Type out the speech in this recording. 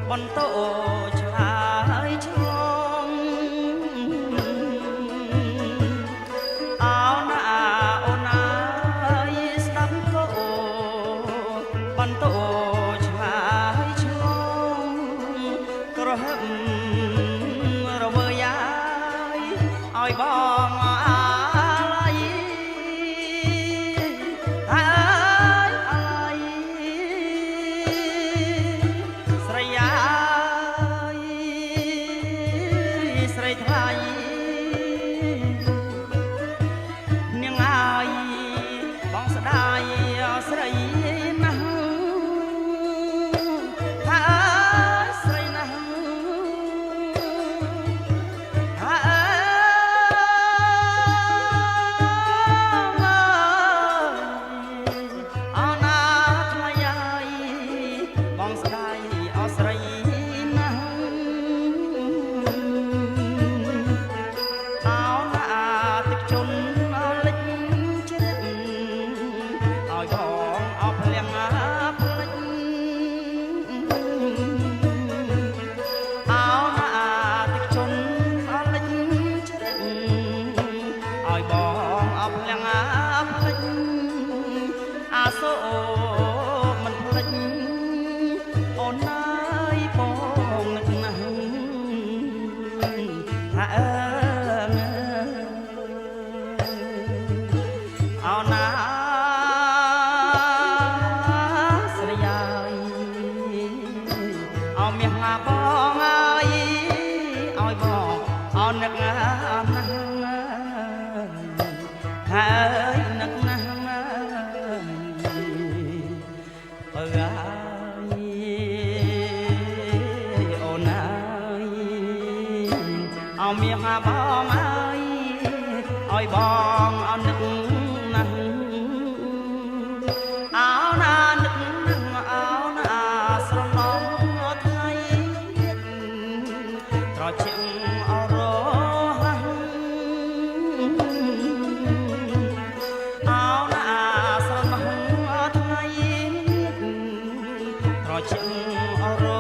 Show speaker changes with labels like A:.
A: បន្ទោឆ្លើយឆ្លងអោណាអូនអើយស្ដាប់ក៏បន្ទោឆ្លើយឆ្លងក្រហមរវើយឲ្យបងសូមិនភ្លេចអូនអើយបងនឹកណាស់ថាអូនណាស្រីយាយអោមាសណាបងអើយឲ្យបងអូននឹកណាស់ហើយនឹកណាស់អូនអើយអោមាសណាបងអើយឲ្យបងអនឹកណាស់អោណានឹកណាស់អោណាស្រណំថ្ងៃត្រជាក់អរជាងអរ